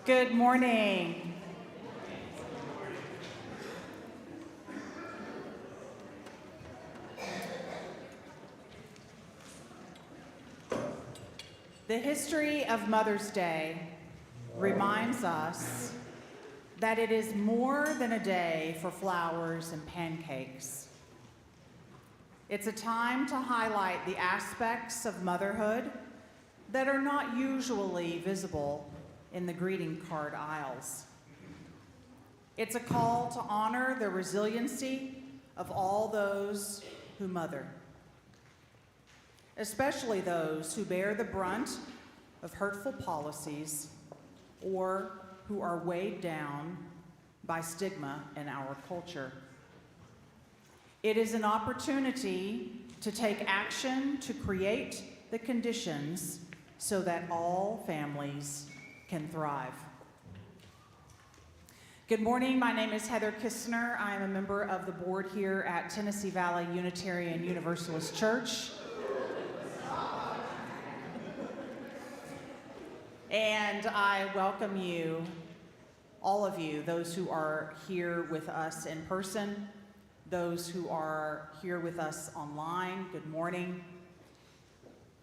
Good morning. The history of Mother's Day reminds us that it is more than a day for flowers and pancakes. It's a time to highlight the aspects of motherhood that are not usually visible in the greeting card aisles. It's a call to honor the resiliency of all those who mother, especially those who bear the brunt of hurtful policies or who are weighed down by stigma in our culture. It is an opportunity to take action to create the conditions so that all families can thrive. Good morning, my name is Heather Kistner. I am a member of the board here at Tennessee Valley Unitarian Universalist Church. And I welcome you, all of you, those who are here with us in person, those who are here with us online, good morning.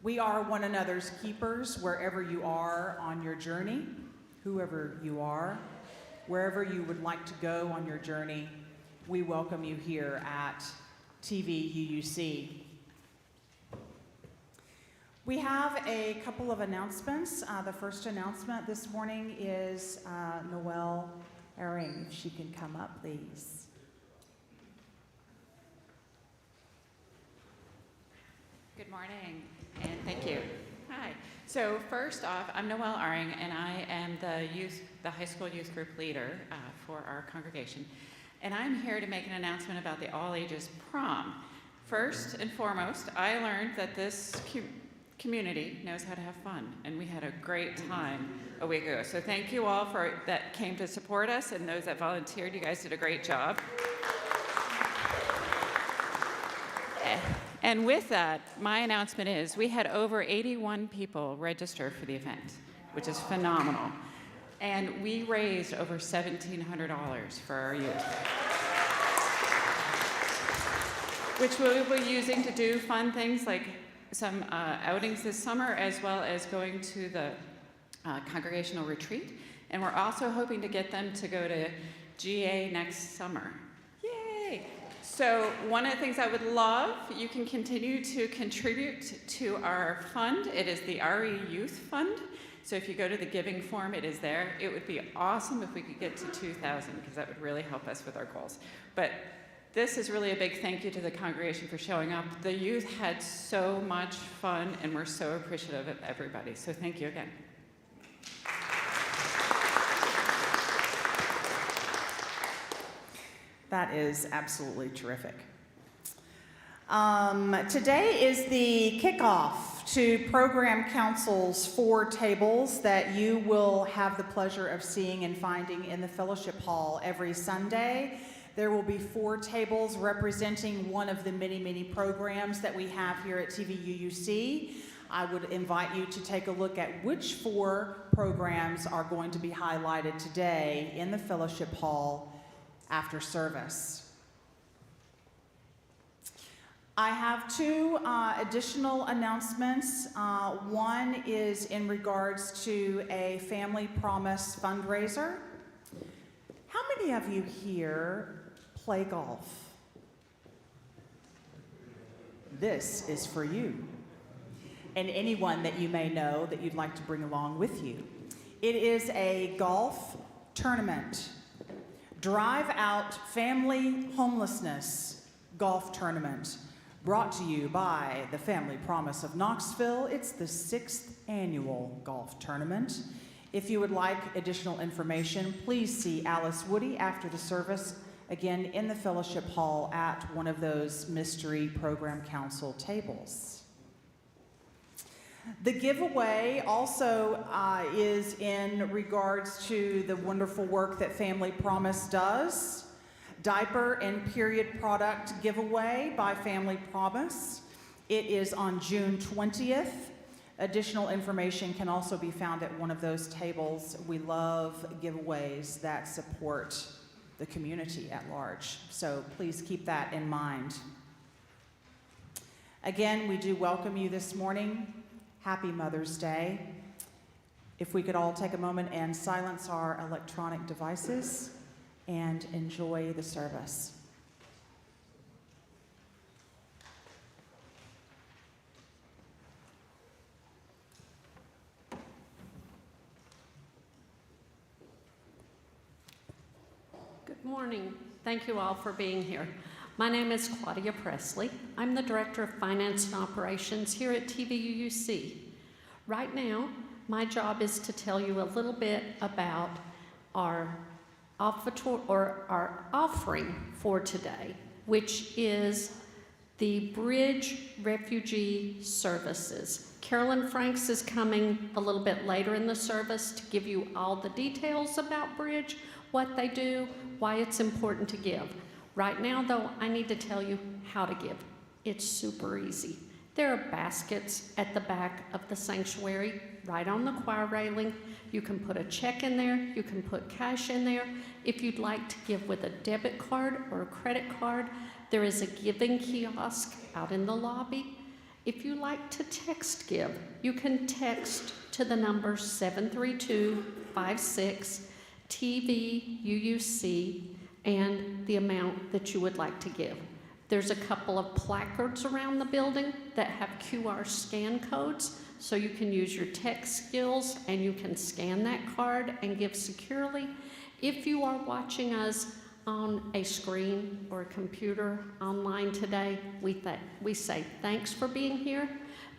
We are one another's keepers wherever you are on your journey, whoever you are, wherever you would like to go on your journey. We welcome you here at TVUUC. We have a couple of announcements. The first announcement this morning is Noelle Ehring. If she can come up, please. Good morning, and thank you. Hi. So first off, I'm Noelle Ehring, and I am the high school youth group leader for our congregation. And I'm here to make an announcement about the all-ages prom. First and foremost, I learned that this community knows how to have fun, and we had a great time a week ago. So thank you all that came to support us, and those that volunteered. You guys did a great job. And with that, my announcement is we had over 81 people register for the event, which is phenomenal. And we raised over $1,700 for our youth, which we'll be using to do fun things like some outings this summer, as well as going to the congregational retreat. And we're also hoping to get them to go to GA next summer. Yay! So one of the things I would love, you can continue to contribute to our fund. It is the RE Youth Fund. So if you go to the giving form, it is there. It would be awesome if we could get to 2,000, because that would really help us with our goals. But this is really a big thank you to the congregation for showing up. The youth had so much fun, and we're so appreciative of everybody. So thank you again. That is absolutely terrific. Today is the kickoff to Program Council's 4 tables that you will have the pleasure of seeing and finding in the fellowship hall every Sunday. There will be 4 tables representing one of the many, many programs that we have here at TVUUC. I would invite you to take a look at which 4 programs are going to be highlighted today in the fellowship hall after service. I have 2 additional announcements. One is in regards to a Family Promise fundraiser. How many of you here play golf? This is for you, and anyone that you may know that you'd like to bring along with you. It is a golf tournament. Drive Out Family Homelessness Golf Tournament, brought to you by the Family Promise of Knoxville. It's the 6th annual golf tournament. If you would like additional information, please see Alice Woody after the service, again in the fellowship hall at one of those mystery program council tables. The giveaway also is in regards to the wonderful work that Family Promise does. Diaper and period product giveaway by Family Promise. It is on June 20th. Additional information can also be found at one of those tables. We love giveaways that support the community at large, so please keep that in mind. Again, we do welcome you this morning. Happy Mother's Day. If we could all take a moment and silence our electronic devices and enjoy the service. Good morning. Thank you all for being here. My name is Claudia Presley. I'm the Director of Finance and Operations here at TVUUC. Right now, my job is to tell you a little bit about our offering for today, which is the Bridge Refugee Services. Carolyn Franks is coming a little bit later in the service to give you all the details about Bridge, what they do, why it's important to give. Right now, though, I need to tell you how to give. It's super easy. There are baskets at the back of the sanctuary, right on the choir railing. You can put a check in there, you can put cash in there. If you'd like to give with a debit card or a credit card, there is a giving kiosk out in the lobby. If you like to text give, you can text to the number 73256-TVUUC and the amount that you would like to give. There's a couple of placards around the building that have QR scan codes, so you can use your tech skills and you can scan that card and give securely. If you are watching us on a screen or a computer online today, we say thanks for being here.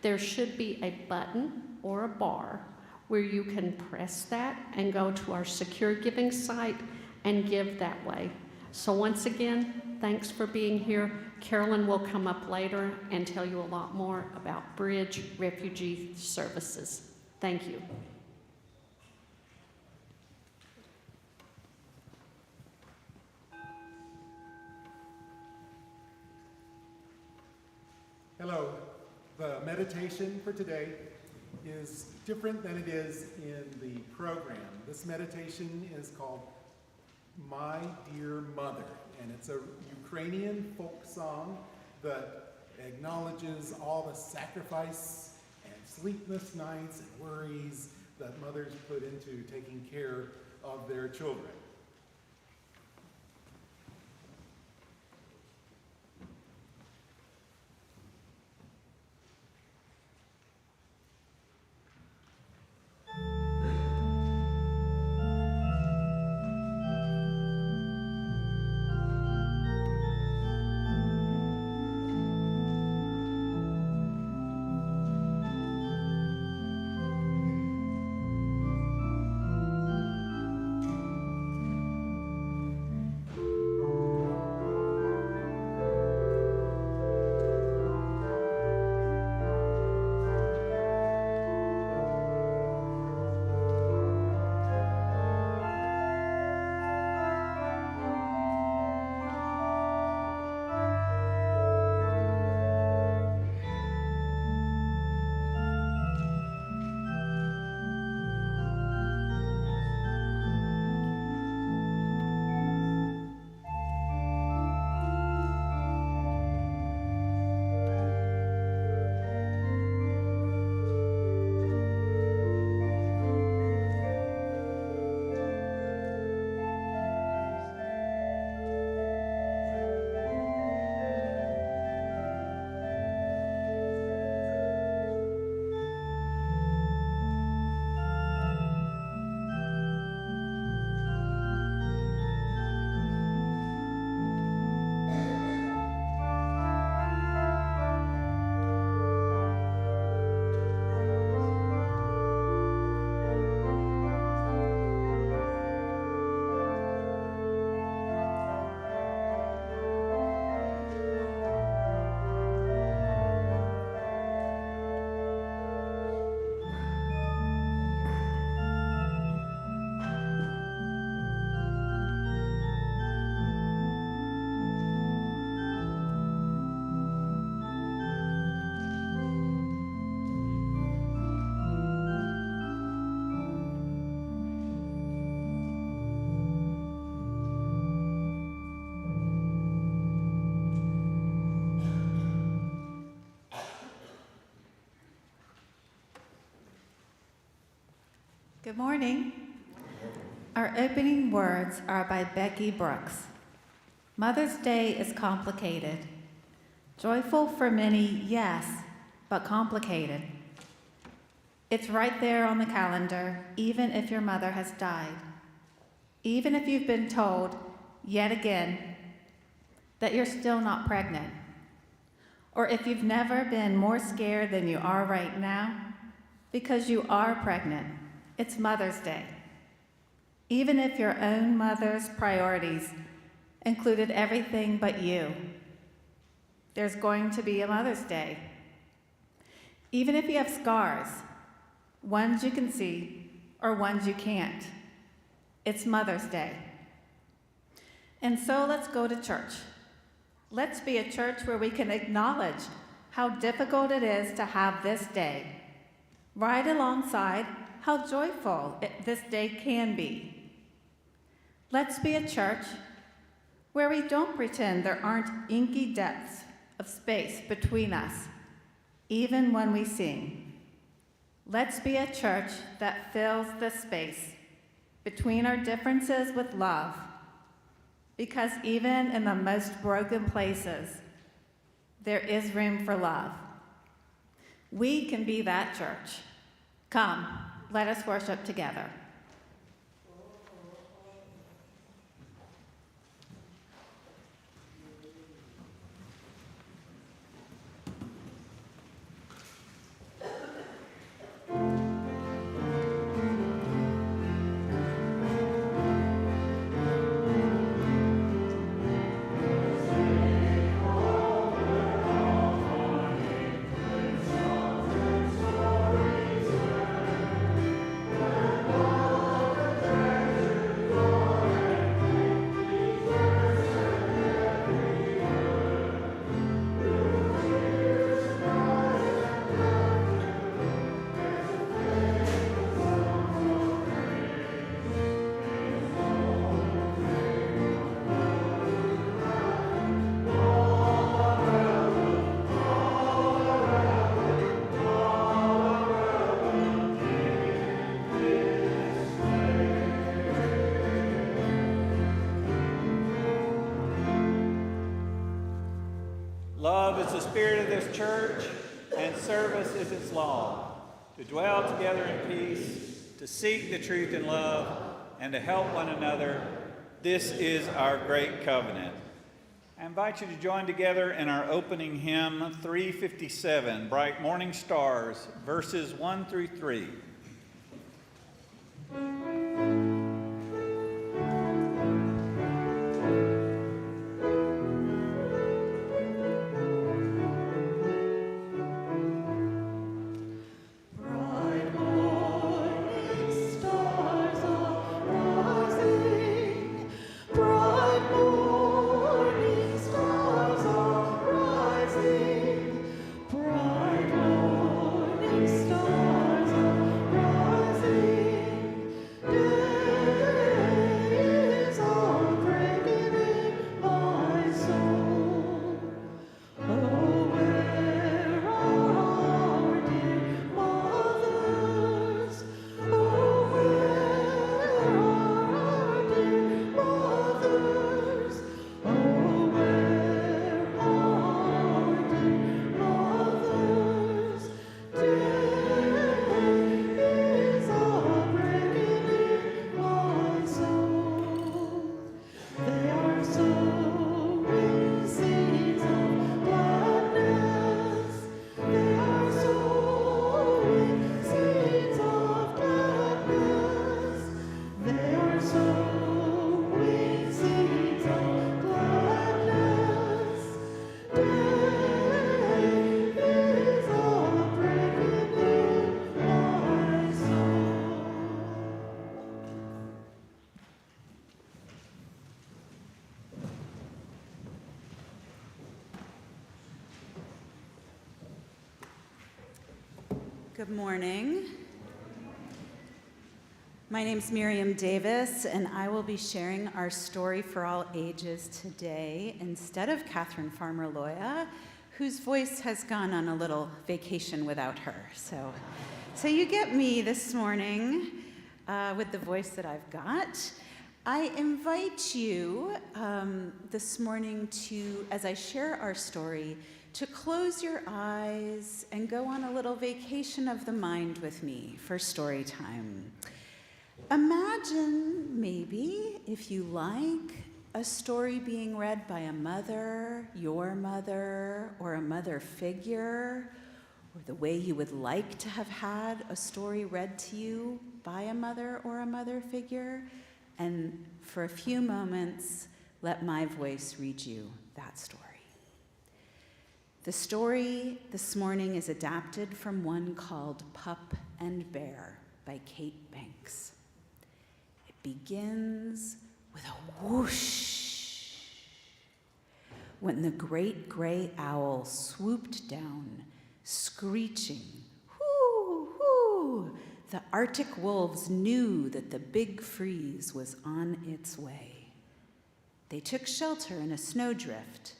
There should be a button or a bar where you can press that and go to our secure giving site and give that way. So once again, thanks for being here. Carolyn will come up later and tell you a lot more about Bridge Refugee Services. Thank you. Hello. The meditation for today is different than it is in the program. This meditation is called My Dear Mother, and it's a Ukrainian folk song that acknowledges all the sacrifice and sleepless nights and worries that mothers put into taking care of their children. Good morning. Our opening words are by Becky Brooks. Mother's Day is complicated. Joyful for many, yes, but complicated. It's right there on the calendar, even if your mother has died. Even if you've been told, yet again, that you're still not pregnant. Or if you've never been more scared than you are right now, because you are pregnant, it's Mother's Day. Even if your own mother's priorities included everything but you, there's going to be a Mother's Day. Even if you have scars, ones you can see or ones you can't, it's Mother's Day. And so let's go to church. Let's be a church where we can acknowledge how difficult it is to have this day, right alongside how joyful this day can be. Let's be a church where we don't pretend there aren't inky depths of space between us, even when we sing. Let's be a church that fills the space between our differences with love, because even in the most broken places, there is room for love. We can be that church. Come, let us worship together. Love is the spirit of this church, and service is its law. To dwell together in peace, to seek the truth in love, and to help one another, this is our great covenant. I invite you to join together in our opening hymn, 357, Bright Morning Stars, verses 1 through 3. Good morning. My name's Miriam Davis, and I will be sharing our story for all ages today instead of Catherine Farmer-Loya, whose voice has gone on a little vacation without her. So you get me this morning. with the voice that I've got. I invite you this morning to, as I share our story, to close your eyes and go on a little vacation of the mind with me for story time. Imagine, maybe, if you like, a story being read by a mother, your mother, or a mother figure, or the way you would like to have had a story read to you by a mother or a mother figure. And for a few moments, let my voice read you that story. The story this morning is adapted from one called Pup and Bear by Kate Banks. It begins with a whoosh when the great gray owl swooped down, screeching, whoo, whoo. The Arctic wolves knew that the big freeze was on its way. They took shelter in a snowdrift,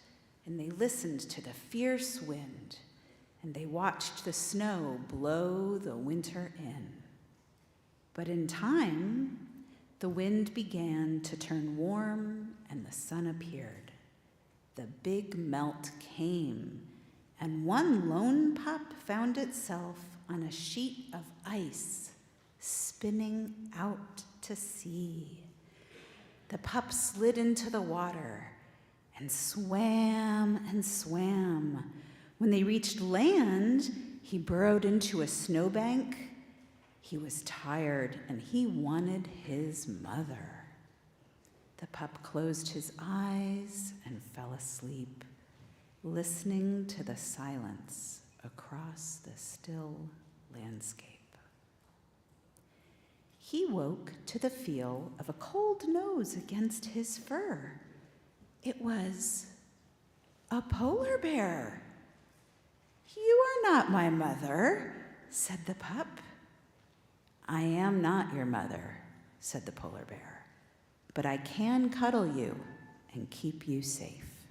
and they listened to the fierce wind, and they watched the snow blow the winter in. But in time, the wind began to turn warm, and the sun appeared. The big melt came, and one lone pup found itself on a sheet of ice, spinning out to sea. The pup slid into the water and swam and swam. When they reached land, he burrowed into a snowbank. He was tired and he wanted his mother. The pup closed his eyes and fell asleep, listening to the silence across the still landscape. He woke to the feel of a cold nose against his fur. It was a polar bear. "You are not my mother," said the pup. "I am not your mother," said the polar bear, "but I can cuddle you and keep you safe."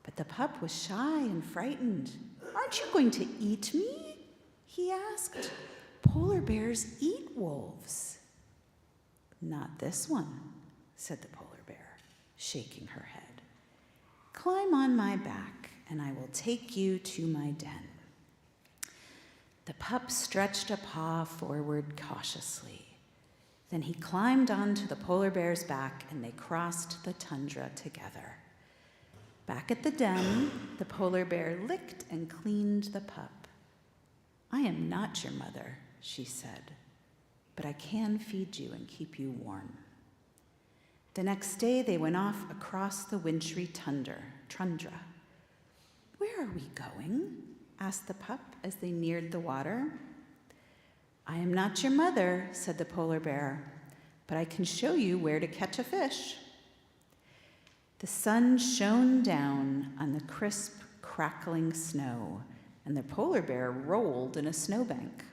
But the pup was shy and frightened. "Aren't you going to eat me?" he asked. "Polar bears eat wolves." "Not this one," said the polar bear, shaking her head. "Climb on my back, and I will take you to my den." The pup stretched a paw forward cautiously. Then he climbed onto the polar bear's back, and they crossed the tundra together. Back at the den, the polar bear licked and cleaned the pup. "I am not your mother," she said, "but I can feed you and keep you warm." The next day, they went off across the wintry tundra. "Where are we going?" asked the pup as they neared the water. "I am not your mother," said the polar bear, "but I can show you where to catch a fish." The sun shone down on the crisp, crackling snow, and the polar bear rolled in a snowbank.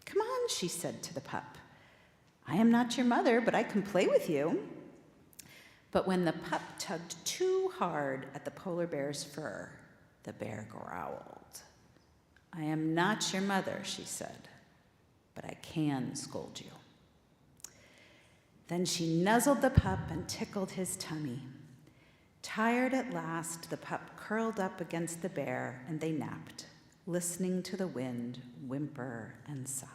"Come on," she said to the pup. "I am not your mother, but I can play with you." But when the pup tugged too hard at the polar bear's fur, the bear growled. "I am not your mother," she said, "but I can scold you." Then she nuzzled the pup and tickled his tummy. Tired at last, the pup curled up against the bear, and they napped, listening to the wind whimper and sigh.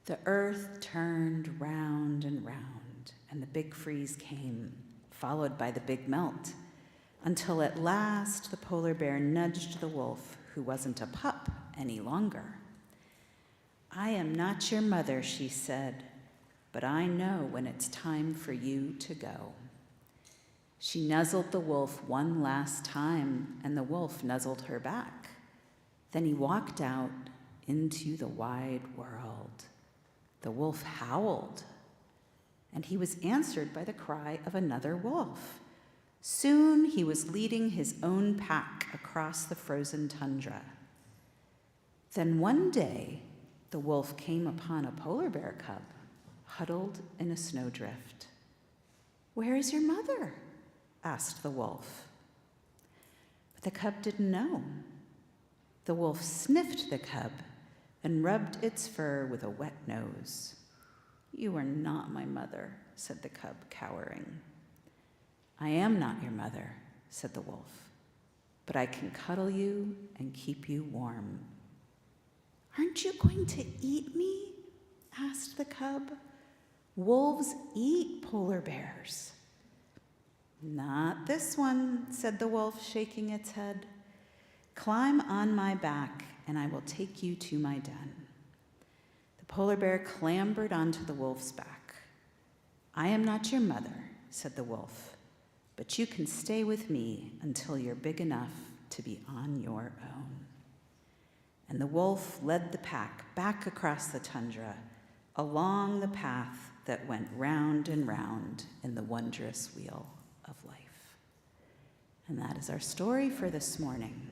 The earth turned round and round, and the big freeze came, followed by the big melt, until at last the polar bear nudged the wolf, who wasn't a pup any longer. "I am not your mother," she said, "but I know when it's time for you to go." She nuzzled the wolf one last time, and the wolf nuzzled her back. Then he walked out into the wide world. The wolf howled, and he was answered by the cry of another wolf. Soon he was leading his own pack across the frozen tundra. Then one day, the wolf came upon a polar bear cub, huddled in a snowdrift. "Where is your mother?" asked the wolf. But the cub didn't know. The wolf sniffed the cub and rubbed its fur with a wet nose. You are not my mother, said the cub, cowering. I am not your mother, said the wolf, but I can cuddle you and keep you warm. Aren't you going to eat me? Asked the cub. Wolves eat polar bears. Not this one, said the wolf, shaking its head. Climb on my back, and I will take you to my den. The polar bear clambered onto the wolf's back. I am not your mother, said the wolf, but you can stay with me until you're big enough to be on your own. And the wolf led the pack back across the tundra, along the path that went round and round in the wondrous wheel of life. And that is our story for this morning.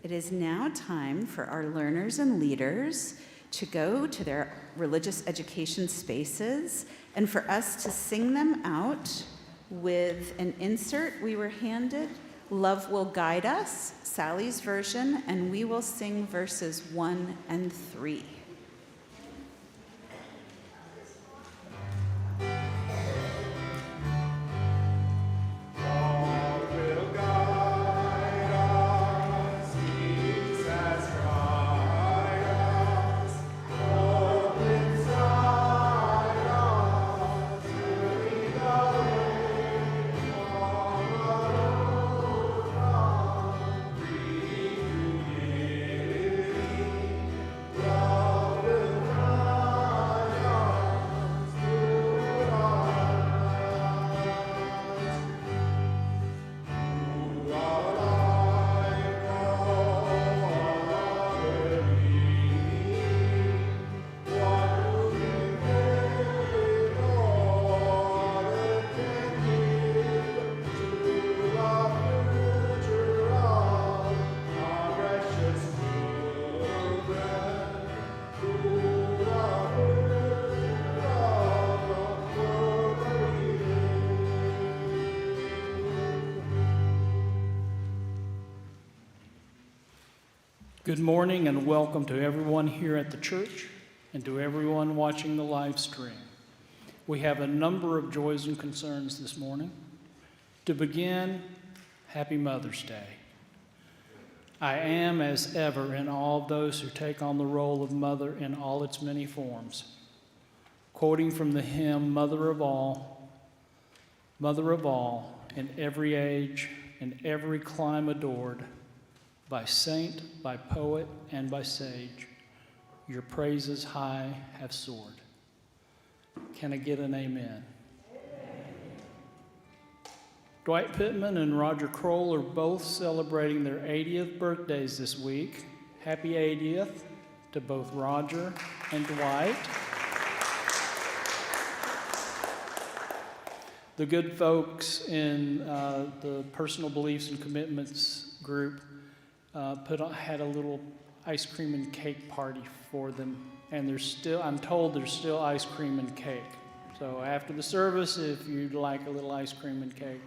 It is now time for our learners and leaders to go to their religious education spaces and for us to sing them out with an insert we were handed. Love Will Guide Us, Sally's version, and we will sing verses 1 and 3. Good morning and welcome to everyone here at the church and to everyone watching the live stream. We have a number of joys and concerns this morning. To begin, happy Mother's Day. I am, as ever, in awe of those who take on the role of mother in all its many forms. Quoting from the hymn, Mother of all, in every age, in every clime adored, by saint, by poet, and by sage, your praises high have soared. Can I get an amen? Dwight Pittman and Roger Kroll are both celebrating their 80th birthdays this week. Happy 80th to both Roger and Dwight. The good folks in the Personal Beliefs and Commitments group had a little ice cream and cake party for them, and I'm told there's still ice cream and cake. So after the service, if you'd like a little ice cream and cake,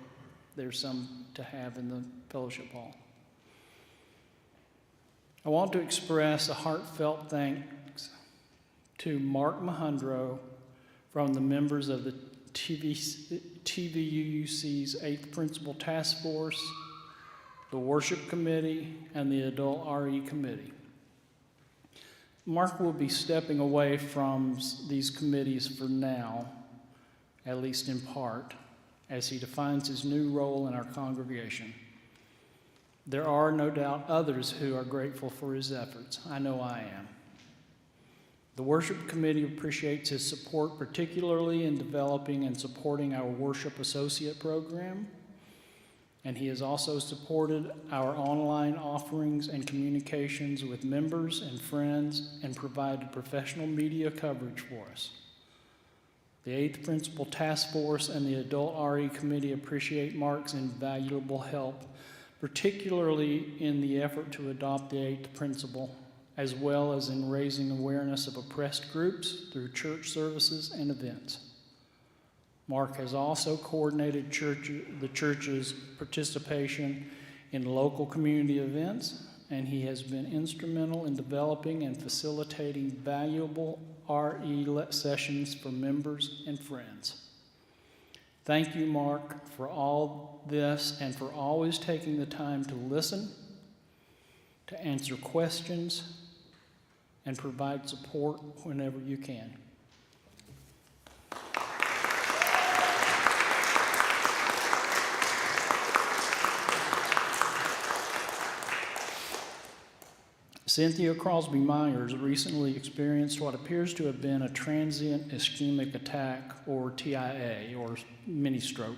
there's some to have in the fellowship hall. I want to express a heartfelt thanks to Mark Mahundro from the members of the TVUUC's 8th Principal Task Force, the Worship Committee, and the Adult RE Committee. Mark will be stepping away from these committees for now, at least in part, as he defines his new role in our congregation. There are no doubt others who are grateful for his efforts. I know I am. The Worship Committee appreciates his support, particularly in developing and supporting our Worship Associate program, and he has also supported our online offerings and communications with members and friends and provided professional media coverage for us. The 8th Principal Task Force and the Adult RE Committee appreciate Mark's invaluable help, particularly in the effort to adopt the 8th Principle, as well as in raising awareness of oppressed groups through church services and events. Mark has also coordinated the church's participation in local community events, and he has been instrumental in developing and facilitating valuable sessions for members and friends. Thank you, Mark, for all this and for always taking the time to listen, to answer questions, and provide support whenever you can. Cynthia Crosby Myers recently experienced what appears to have been a transient ischemic attack, or TIA, or mini stroke.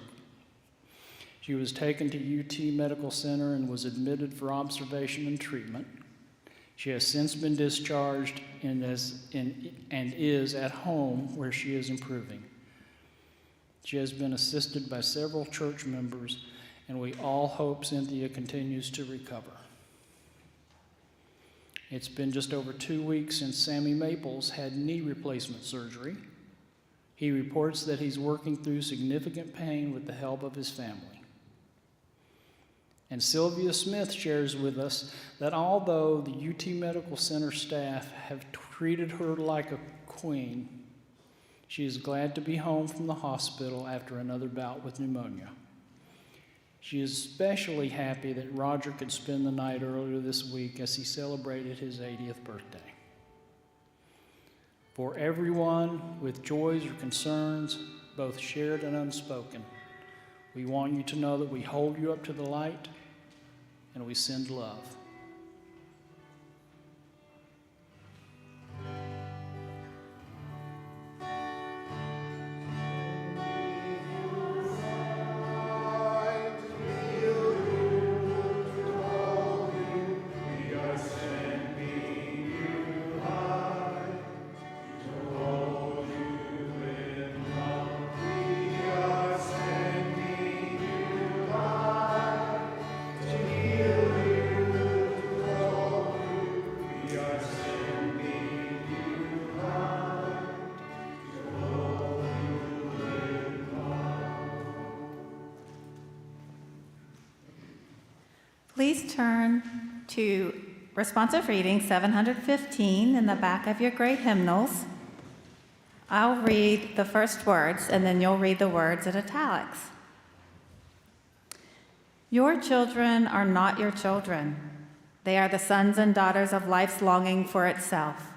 She was taken to UT Medical Center and was admitted for observation and treatment. She has since been discharged and is at home where she is improving. She has been assisted by several church members, and we all hope Cynthia continues to recover. It's been just over 2 weeks since Sammy Maples had knee replacement surgery. He reports that he's working through significant pain with the help of his family. And Sylvia Smith shares with us that although the UT Medical Center staff have treated her like a queen, she is glad to be home from the hospital after another bout with pneumonia. She is especially happy that Roger could spend the night earlier this week as he celebrated his 80th birthday. For everyone with joys or concerns, both shared and unspoken, we want you to know that we hold you up to the light and we send love. Please turn to responsive reading 715 in the back of your great hymnals. I'll read the first words, and then you'll read the words in italics. Your children are not your children. They are the sons and daughters of life's longing for itself.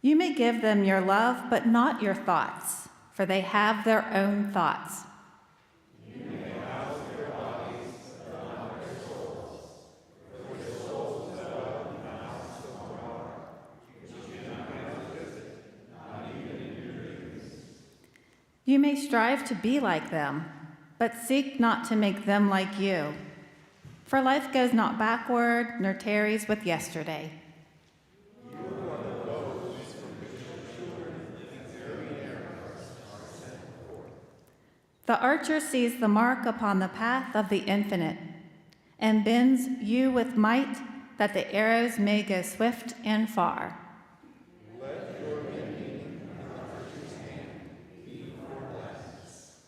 You may give them your love, but not your thoughts, for they have their own thoughts. You may house their bodies, but not their souls, for their souls dwell in the house of our heart, which you cannot visit, not even in your dreams. You may strive to be like them, but seek not to make them like you. For life goes not backward, nor tarries with yesterday. The archer sees the mark upon the path of the infinite, and bends you with might that the arrows may go swift and far. Let your bending in the archer's hand be for blessings.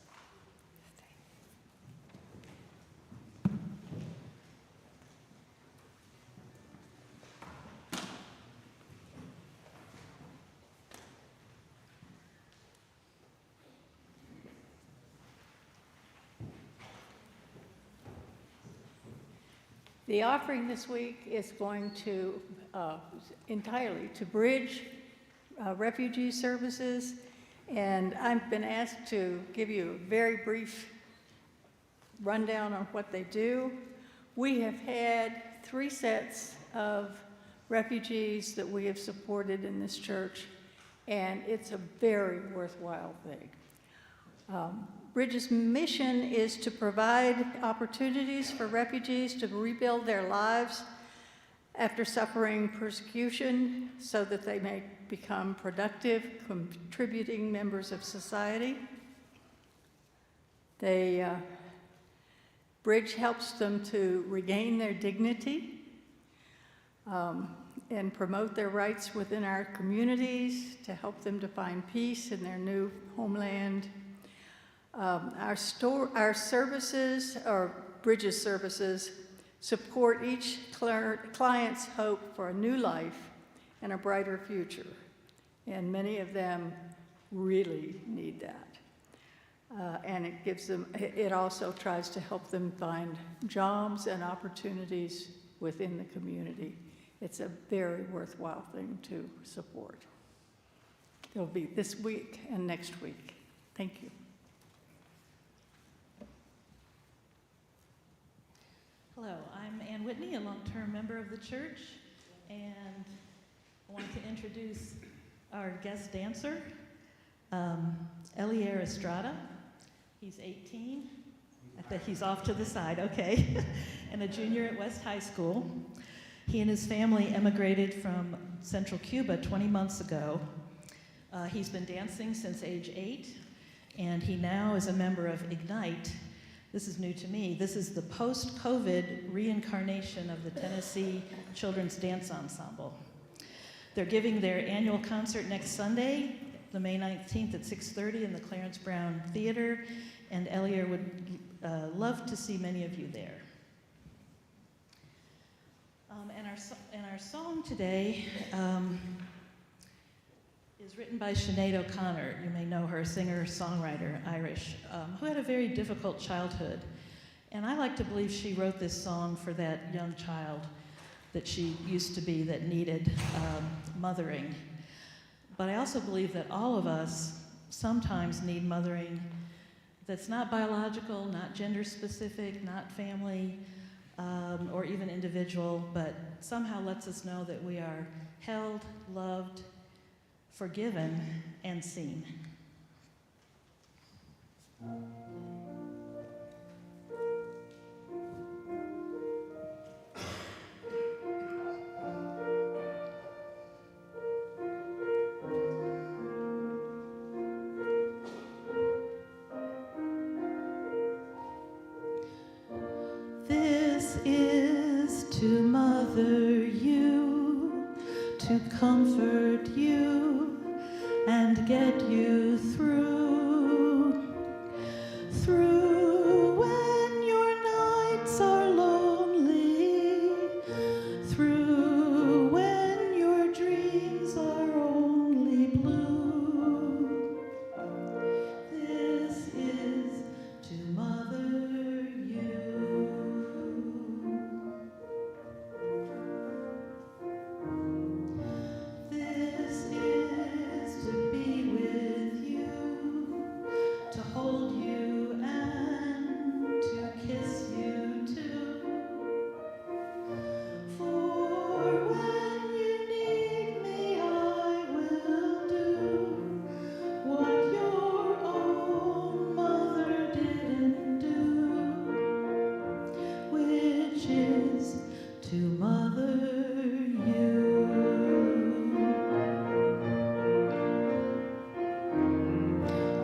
The offering this week is going to entirely to bridge refugee services, and I've been asked to give you a very brief rundown on what they do. We have had 3 sets of refugees that we have supported in this church, and it's a very worthwhile thing. Bridge's mission is to provide opportunities for refugees to rebuild their lives after suffering persecution so that they may become productive, contributing members of society. Bridge helps them to regain their dignity and promote their rights within our communities, to help them to find peace in their new homeland. Our services, or Bridges services, support each client's hope for a new life and a brighter future. And many of them really need that. And it gives them, it also tries to help them find jobs and opportunities within the community. It's a very worthwhile thing to support. It'll be this week and next week. Thank you. Hello, I'm Ann Whitney, a long-term member of the church, and I want to introduce our guest dancer, Elier Estrada. He's 18. I think he's off to the side, okay, and a junior at West High School. He and his family emigrated from Central Cuba 20 months ago. He's been dancing since age 8, and he now is a member of Ignite. This is new to me. This is the post-COVID reincarnation of the Tennessee Children's Dance Ensemble. They're giving their annual concert next Sunday, the May 19th at 6:30 in the Clarence Brown Theater, and Elier would love to see many of you there. And our song today is written by Sinead O'Connor. You may know her, singer-songwriter, Irish, who had a very difficult childhood. And I like to believe she wrote this song for that young child that she used to be that needed mothering. But I also believe that all of us sometimes need mothering that's not biological, not gender-specific, not family, or even individual, but somehow lets us know that we are held, loved, forgiven, and seen. This is to mother you, to comfort you, and get you through when your nights are lonely, through when your dreams are only blue. This is to mother you. This is to be with you, to hold you and to kiss you too. For when you need me, I will do what your own mother didn't do, which is to mother you.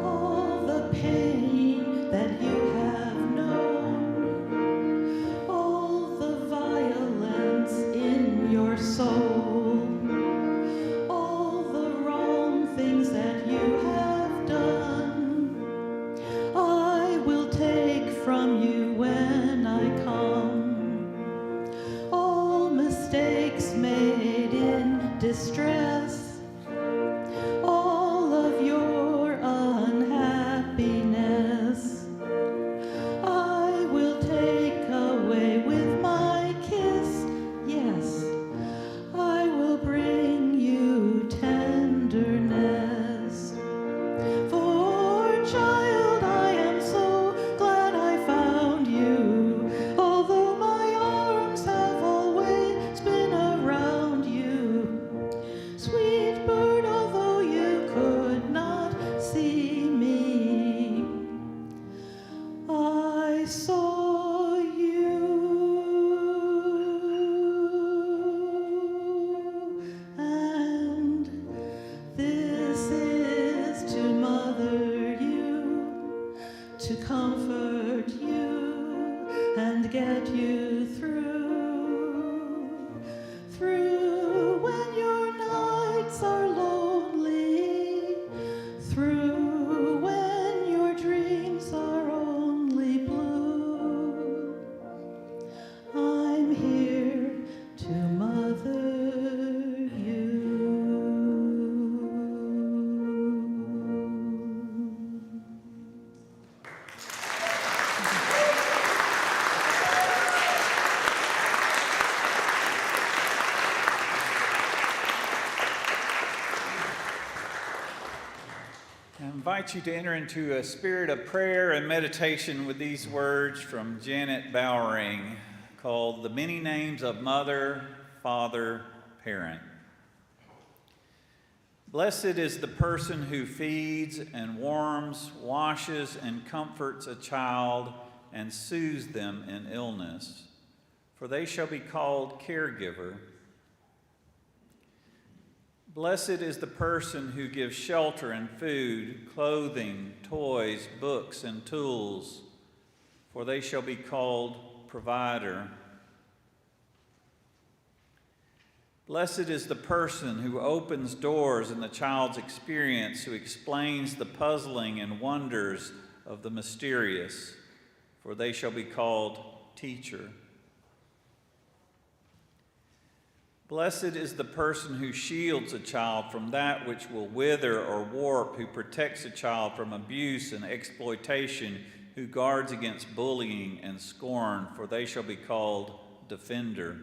All the pain that you have known, all the violence in your soul, all the wrong things that you have done, I will take from you when I come. All mistakes made in distress, all of your unhappiness, I will take away with my kiss. Yes, I will bring you tenderness. For child, I am so glad I found you, although my arms have always been around you. invite you to enter into a spirit of prayer and meditation with these words from Janet Bowering called The Many Names of Mother, Father, Parent. Blessed is the person who feeds and warms, washes and comforts a child and soothes them in illness, for they shall be called caregiver. Blessed is the person who gives shelter and food, clothing, toys, books, and tools, for they shall be called provider. Blessed is the person who opens doors in the child's experience, who explains the puzzling and wonders of the mysterious, for they shall be called teacher. Blessed is the person who shields a child from that which will wither or warp, who protects a child from abuse and exploitation, who guards against bullying and scorn, for they shall be called defender.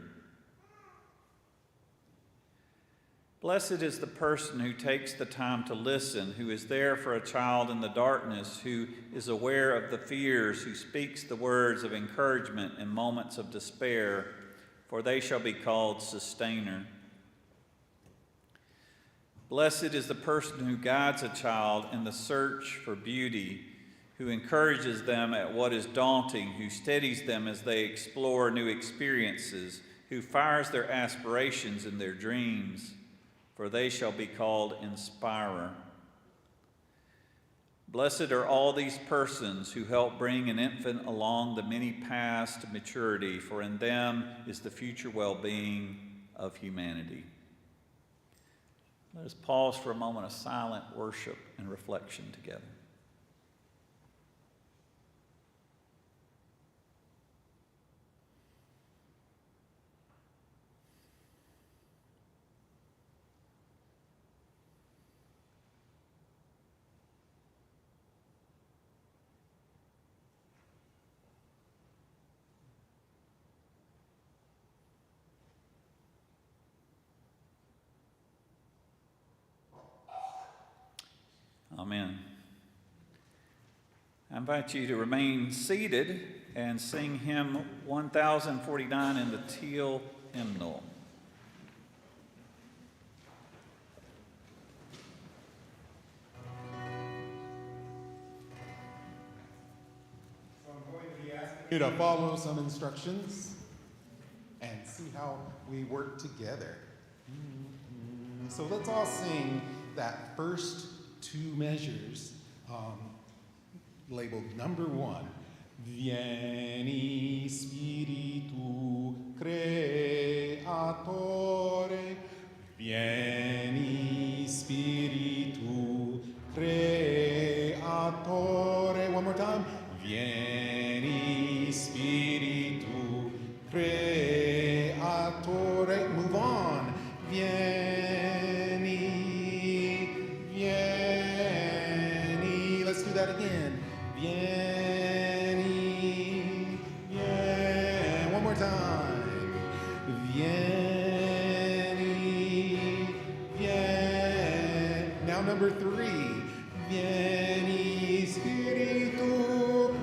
Blessed is the person who takes the time to listen, who is there for a child in the darkness, who is aware of the fears, who speaks the words of encouragement in moments of despair, for they shall be called sustainer. Blessed is the person who guides a child in the search for beauty, who encourages them at what is daunting, who steadies them as they explore new experiences, who fires their aspirations and their dreams, for they shall be called inspirer. Blessed are all these persons who help bring an infant along the many paths to maturity, for in them is the future well-being of humanity. Let us pause for a moment of silent worship and reflection together. Amen. I invite you to remain seated and sing hymn 1049 in the teal hymnal. So I'm going to be asking you to follow some instructions and see how we work together. So let's all sing that first two measures labeled number 1. Vieni Spiritu Creatore, Vieni Spiritu Creatore. One more time. Vieni Spiritu Creatore. Move on. Vieni, vieni. Let's do that again. Vieni, vieni. One more time. Vieni, vieni. Now number 3. Vieni Spiritu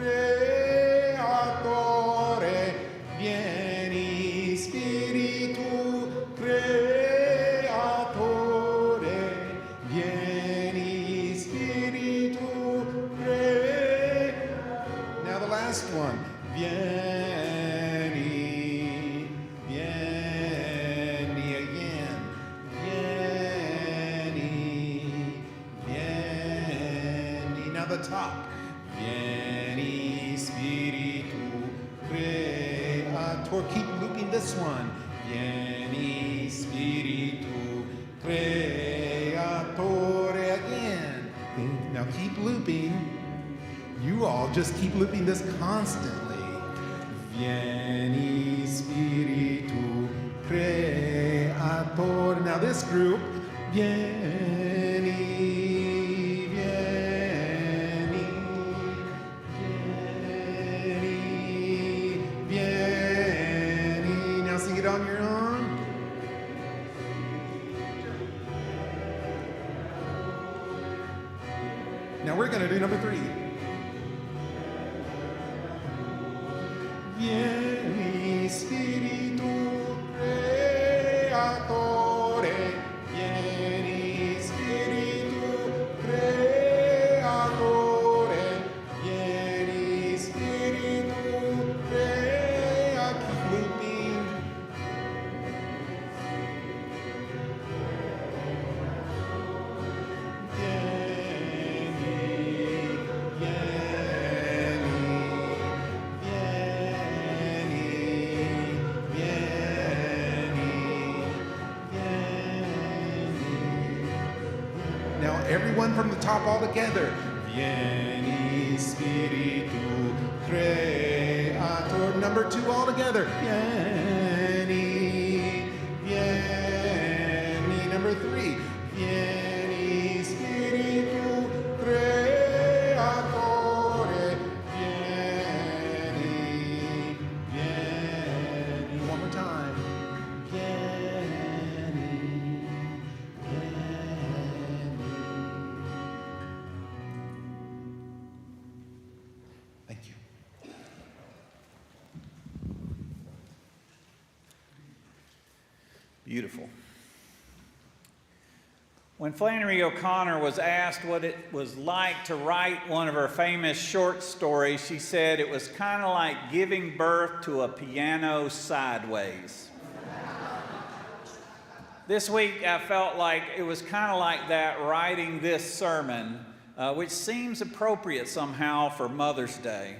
Creatore. Vieni Spiritu Creatore. Vieni Spiritu Creatore. Now the last one. Vieni, vieni again. Vieni, vieni. Now the top. Vieni Spiritu Creator. Keep looping this one. Vieni Spiritu Creatore again. Now keep looping. You all just keep looping this constantly. Vieni Spiritu Creatore. Now this group. Vieni, vieni, vieni, vieni. Now sing it on your own. Now we're creatore, vieni Spiritu creatore, vieni Spiritu crea. Keep looping. Now everyone from the top all together. Vieni Spiritu Creator. Number 2 all together. Vieni, vieni. Number 3. Vieni Spiritu Creatore. Vieni, vieni. One more time. Vieni, vieni. Thank you. Beautiful. When Flannery O'Connor was asked what it was like to write one of her famous short stories, she said it was kind of like giving birth to a piano sideways. This week I felt like it was kind of like that writing this sermon, which seems appropriate somehow for Mother's Day.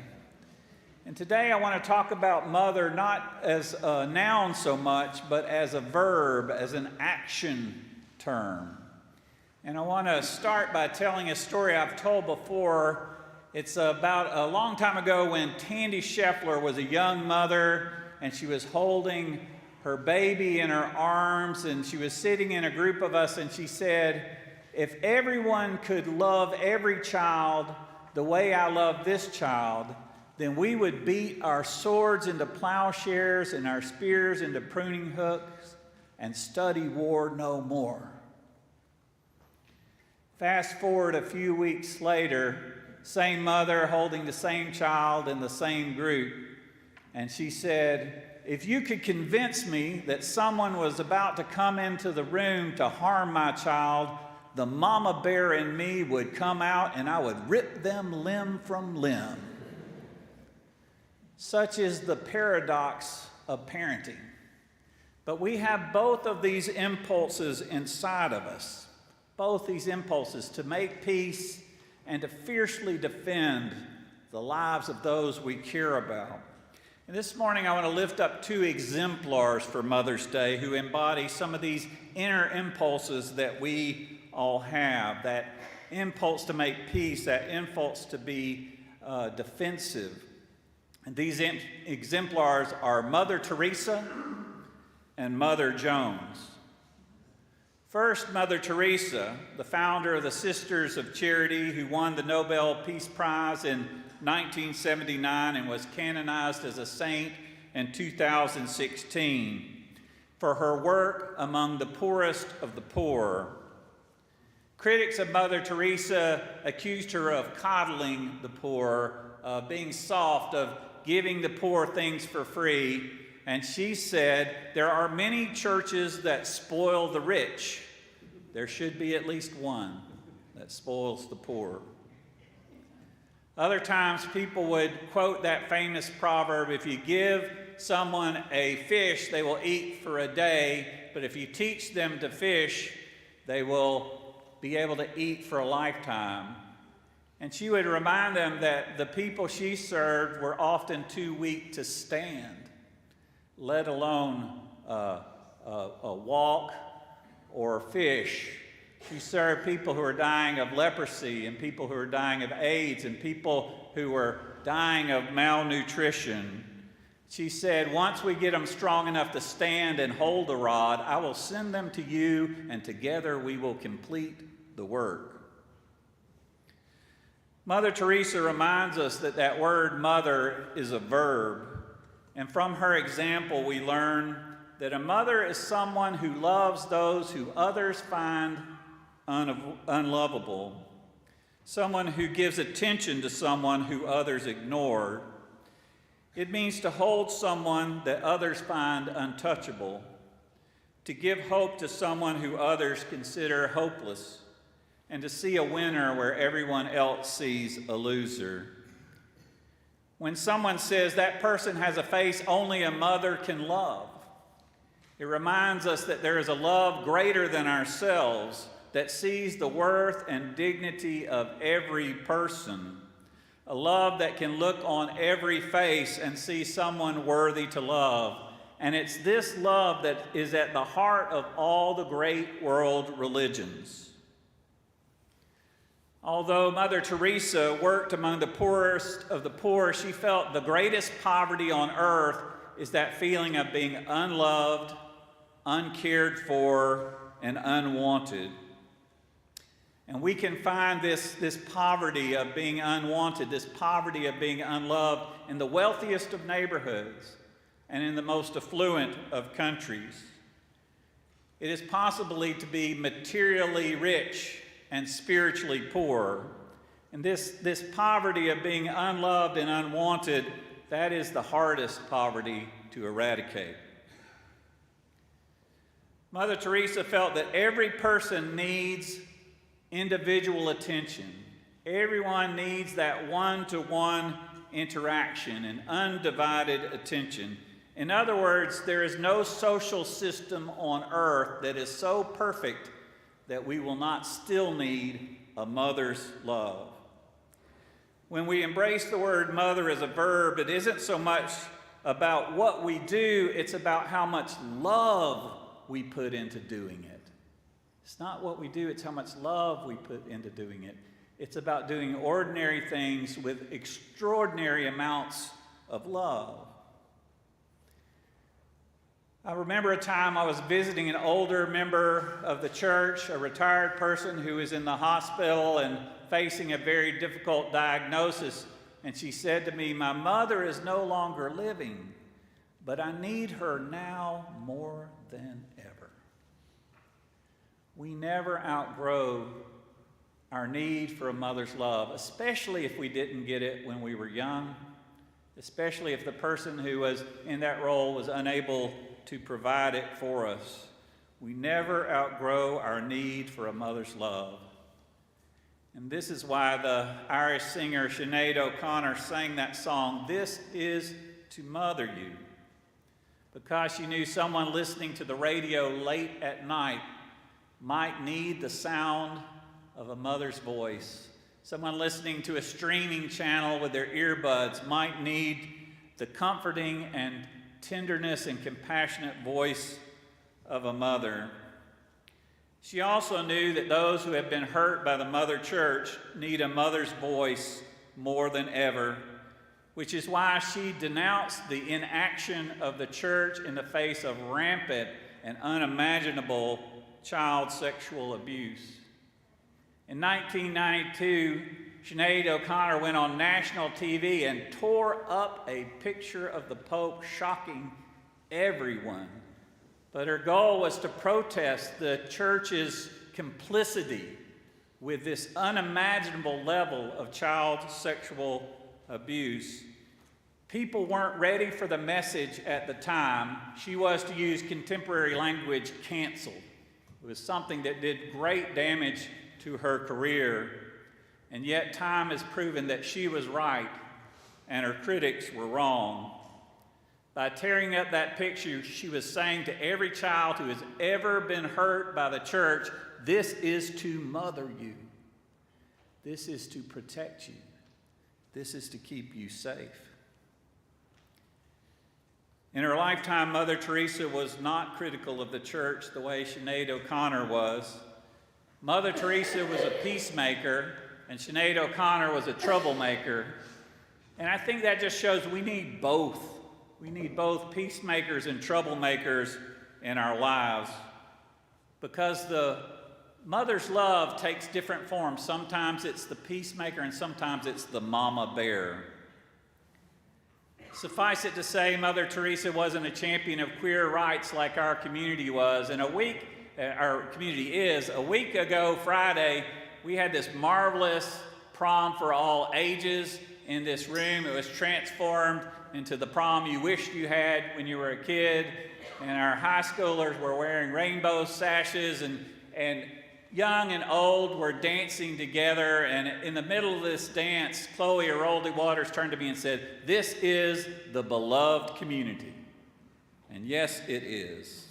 And today I want to talk about mother not as a noun so much, but as a verb, as an action term. And I want to start by telling a story I've told before. It's about a long time ago when Tandy Scheffler was a young mother and she was holding her baby in her arms and she was sitting in a group of us and she said, "If everyone could love every child the way I love this child, then we would beat our swords into plowshares and our spears into pruning hooks and study war no more." Fast forward a few weeks later, same mother holding the same child in the same group, and she said, "If you could convince me that someone was about to come into the room to harm my child, the mama bear in me would come out and I would rip them limb from limb." Such is the paradox of parenting. But we have both of these impulses inside of us, both these impulses to make peace and to fiercely defend the lives of those we care about. And this morning I want to lift up 2 exemplars for Mother's Day who embody some of these inner impulses that we all have, that impulse to make peace, that impulse to be defensive. And these exemplars are Mother Teresa and Mother Jones. First, Mother Teresa, the founder of the Sisters of Charity, who won the Nobel Peace Prize in 1979 and was canonized as a saint in 2016 for her work among the poorest of the poor. Critics of Mother Teresa accused her of coddling the poor, of being soft, of giving the poor things for free. And she said, "There are many churches that spoil the rich. There should be at least one that spoils the poor." Other times people would quote that famous proverb, "If you give someone a fish, they will eat for a day, but if you teach them to fish, they will be able to eat for a lifetime." And she would remind them that the people she served were often too weak to stand, let alone a walk or fish. She served people who were dying of leprosy and people who were dying of AIDS and people who were dying of malnutrition. She said, "Once we get them strong enough to stand and hold the rod, I will send them to you, and together we will complete the work." Mother Teresa reminds us that that word mother is a verb. And from her example, we learn that a mother is someone who loves those who others find unlovable, someone who gives attention to someone who others ignore. It means to hold someone that others find untouchable, to give hope to someone who others consider hopeless, and to see a winner where everyone else sees a loser. When someone says that person has a face only a mother can love, it reminds us that there is a love greater than ourselves that sees the worth and dignity of every person, a love that can look on every face and see someone worthy to love. And it's this love that is at the heart of all the great world religions. Although Mother Teresa worked among the poorest of the poor, she felt the greatest poverty on earth is that feeling of being unloved, uncared for, and unwanted. And we can find this poverty of being unwanted, this poverty of being unloved in the wealthiest of neighborhoods and in the most affluent of countries. It is possible to be materially rich and spiritually poor. And this poverty of being unloved and unwanted, that is the hardest poverty to eradicate. Mother Teresa felt that every person needs individual attention. Everyone needs that one-to-one interaction and undivided attention. In other words, there is no social system on earth that is so perfect that we will not still need a mother's love. When we embrace the word mother as a verb, it isn't so much about what we do, it's about how much love we put into doing it. It's not what we do, it's how much love we put into doing it. It's about doing ordinary things with extraordinary amounts of love. I remember a time I was visiting an older member of the church, a retired person who was in the hospital and facing a very difficult diagnosis. And she said to me, "My mother is no longer living, but I need her now more than ever." We never outgrow our need for a mother's love, especially if we didn't get it when we were young, especially if the person who was in that role was unable to provide it for us. We never outgrow our need for a mother's love. And this is why the Irish singer Sinead O'Connor sang that song, "This is to Mother You," because she knew someone listening to the radio late at night might need the sound of a mother's voice. Someone listening to a streaming channel with their earbuds might need the comforting and tenderness and compassionate voice of a mother. She also knew that those who have been hurt by the mother church need a mother's voice more than ever, which is why she denounced the inaction of the church in the face of rampant and unimaginable child sexual abuse. In 1992, Sinead O'Connor went on national TV and tore up a picture of the Pope, shocking everyone. But her goal was to protest the church's complicity with this unimaginable level of child sexual abuse. People weren't ready for the message at the time. She was, to use contemporary language, canceled. It was something that did great damage to her career. And yet time has proven that she was right and her critics were wrong. By tearing up that picture, she was saying to every child who has ever been hurt by the church, this is to mother you. This is to protect you. This is to keep you safe. In her lifetime, Mother Teresa was not critical of the church the way Sinead O'Connor was. Mother Teresa was a peacemaker, and Sinead O'Connor was a troublemaker. And I think that just shows we need both. We need both peacemakers and troublemakers in our lives, because the mother's love takes different forms. Sometimes it's the peacemaker and sometimes it's the mama bear. Suffice it to say, Mother Teresa wasn't a champion of queer rights like our community was. And our community is. A week ago Friday, we had this marvelous prom for all ages in this room. It was transformed and to the prom you wished you had when you were a kid. And our high schoolers were wearing rainbow sashes, and young and old were dancing together. And in the middle of this dance, Chloe or Oldie Waters turned to me and said, "This is the beloved community." And yes, it is.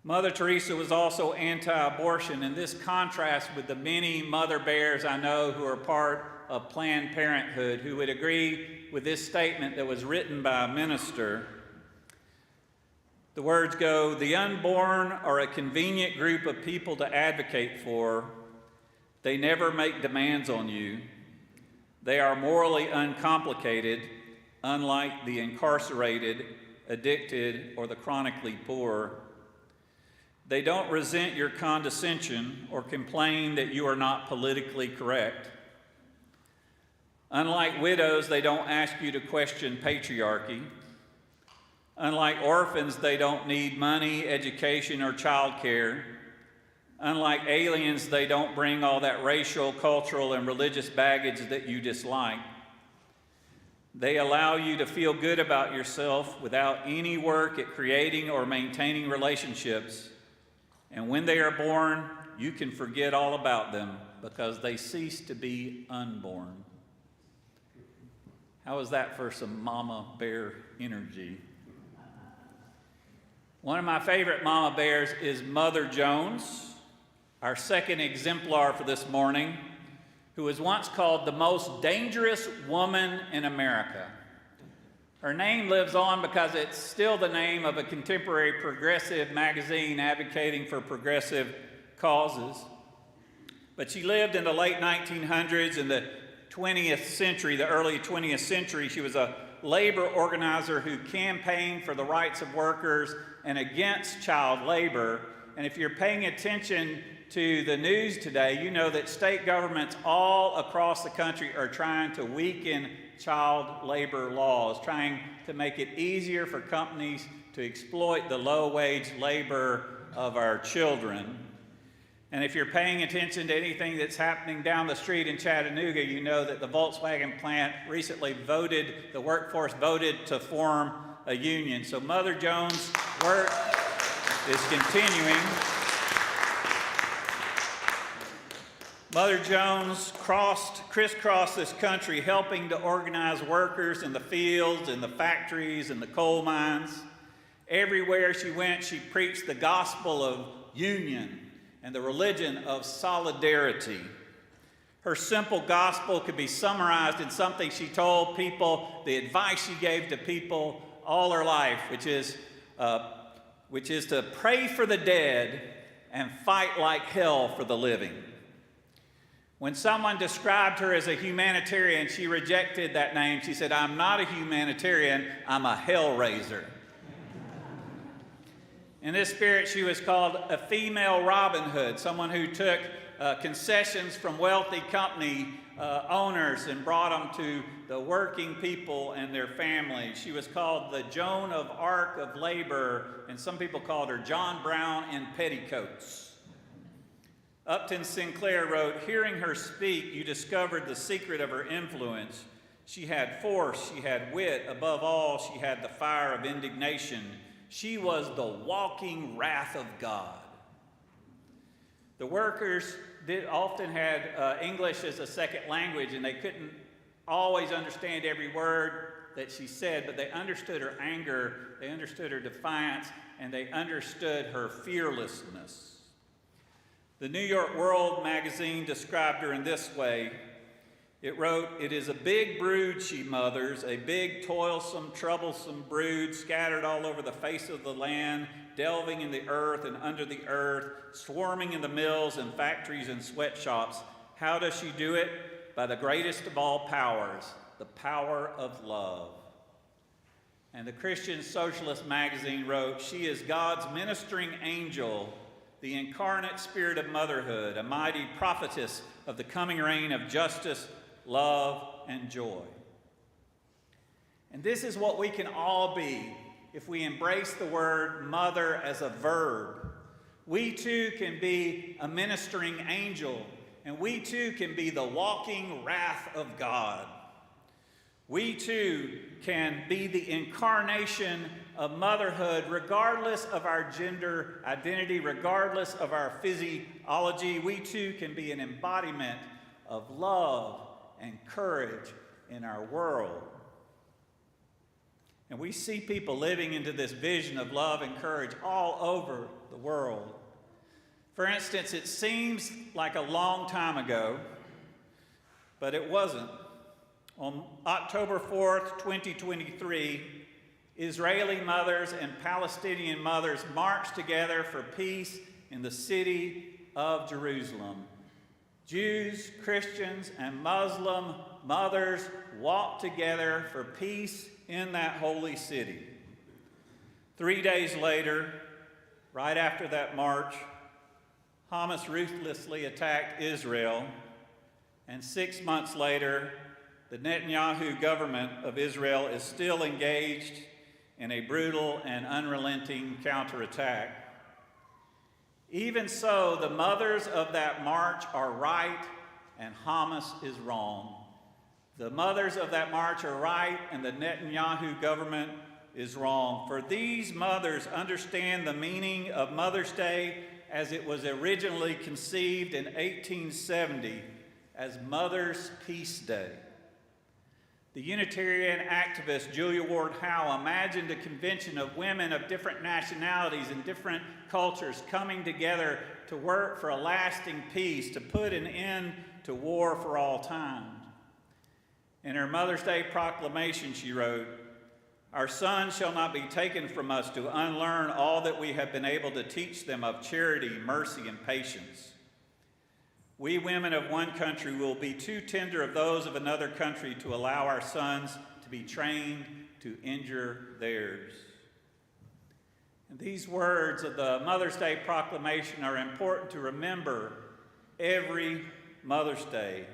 Mother Teresa was also anti-abortion, and this contrasts with the many mother bears I know who are part of Planned Parenthood who would agree with this statement that was written by a minister. The words go, "The unborn are a convenient group of people to advocate for. They never make demands on you. They are morally uncomplicated, unlike the incarcerated, addicted, or the chronically poor. They don't resent your condescension or complain that you are not politically correct. Unlike widows, they don't ask you to question patriarchy. Unlike orphans, they don't need money, education, or child care. Unlike aliens, they don't bring all that racial, cultural, and religious baggage that you dislike. They allow you to feel good about yourself without any work at creating or maintaining relationships. And when they are born, you can forget all about them because they cease to be unborn." How is that for some mama bear energy? One of my favorite mama bears is Mother Jones, our second exemplar for this morning, who was once called the most dangerous woman in America. Her name lives on because it's still the name of a contemporary progressive magazine advocating for progressive causes. But she lived in the late 1900s and the 20th century, the early 20th century. She was a labor organizer who campaigned for the rights of workers and against child labor. And if you're paying attention to the news today, you know that state governments all across the country are trying to weaken child labor laws, trying to make it easier for companies to exploit the low-wage labor of our children. And if you're paying attention to anything that's happening down the street in Chattanooga, you know that the Volkswagen plant recently the workforce voted to form a union. So Mother Jones' work is continuing. Mother Jones crisscrossed this country helping to organize workers in the fields, in the factories, in the coal mines. Everywhere she went, she preached the gospel of union and the religion of solidarity. Her simple gospel could be summarized in something she told people, the advice she gave to people all her life, which is to pray for the dead and fight like hell for the living. When someone described her as a humanitarian, she rejected that name. She said, "I'm not a humanitarian, I'm a hellraiser." In this spirit, she was called a female Robin Hood, someone who took concessions from wealthy company owners and brought them to the working people and their families. She was called the Joan of Arc of labor, and some people called her John Brown in petticoats. Upton Sinclair wrote, "Hearing her speak, you discovered the secret of her influence. She had force, she had wit, above all, she had the fire of indignation. She was the walking wrath of God." The workers often had English as a second language, and they couldn't always understand every word that she said, but they understood her anger, they understood her defiance, and they understood her fearlessness. The New York World magazine described her in this way. It wrote, "It is a big brood she mothers, a big, toilsome, troublesome brood scattered all over the face of the land, delving in the earth and under the earth, swarming in the mills and factories and sweatshops. How does she do it? By the greatest of all powers, the power of love." And the Christian Socialist magazine wrote, "She is God's ministering angel, the incarnate spirit of motherhood, a mighty prophetess of the coming reign of justice, love, and joy." And this is what we can all be if we embrace the word mother as a verb. We too can be a ministering angel, and we too can be the walking wrath of God. We too can be the incarnation of motherhood, regardless of our gender identity, regardless of our physiology. We too can be an embodiment of love and courage in our world. And we see people living into this vision of love and courage all over the world. For instance, it seems like a long time ago, but it wasn't. On October 4th, 2023, Israeli mothers and Palestinian mothers marched together for peace in the city of Jerusalem. Jews, Christians, and Muslim mothers walked together for peace in that holy city. 3 days later, right after that march, Hamas ruthlessly attacked Israel, and 6 months later, the Netanyahu government of Israel is still engaged in a brutal and unrelenting counterattack. Even so, the mothers of that march are right and Hamas is wrong. The mothers of that march are right and the Netanyahu government is wrong. For these mothers understand the meaning of Mother's Day as it was originally conceived in 1870 as Mother's Peace Day. The Unitarian activist Julia Ward Howe imagined a convention of women of different nationalities and different cultures coming together to work for a lasting peace, to put an end to war for all time. In her Mother's Day proclamation, she wrote, "Our sons shall not be taken from us to unlearn all that we have been able to teach them of charity, mercy, and patience. We women of one country will be too tender of those of another country to allow our sons to be trained to injure theirs." And these words of the Mother's Day proclamation are important to remember every Mother's Day,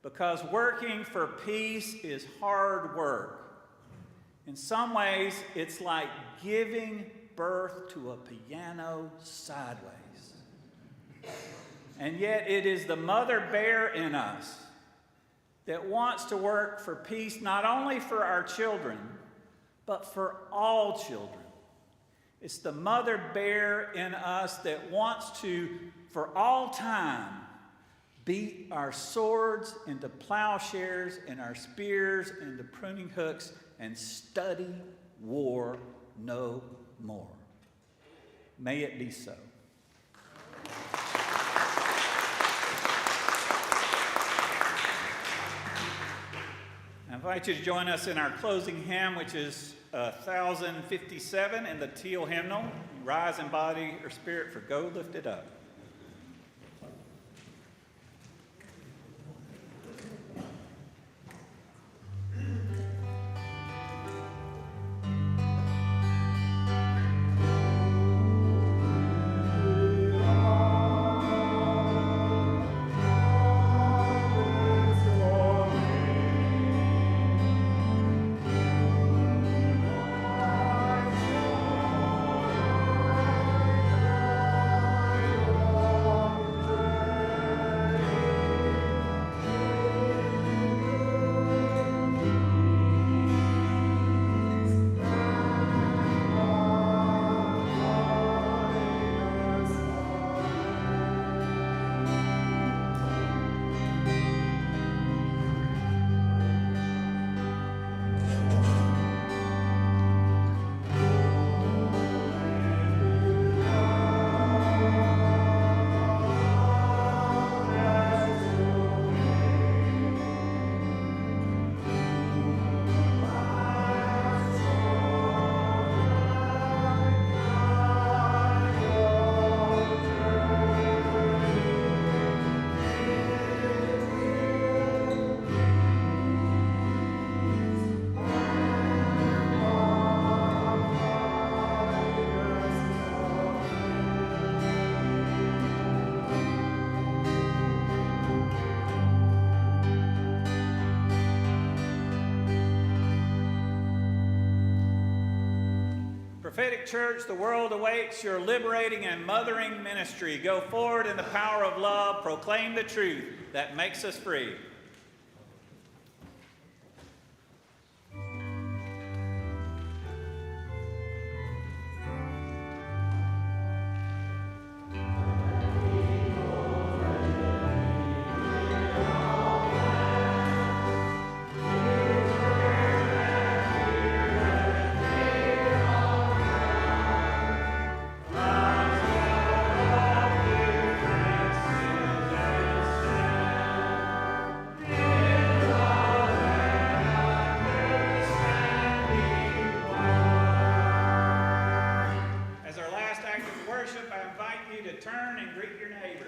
because working for peace is hard work. In some ways, it's like giving birth to a piano sideways. And yet it is the mother bear in us that wants to work for peace, not only for our children, but for all children. It's the mother bear in us that wants to, for all time, beat our swords into plowshares and our spears into pruning hooks and study war no more. May it be so. I invite you to join us in our closing hymn, which is 1057 in the teal hymnal, Rise in Body or Spirit, for Go Lifted Up. Prophetic Church, the world awaits your liberating and mothering ministry. Go forward in the power of love, proclaim the truth that makes us free. to turn and greet your neighbor.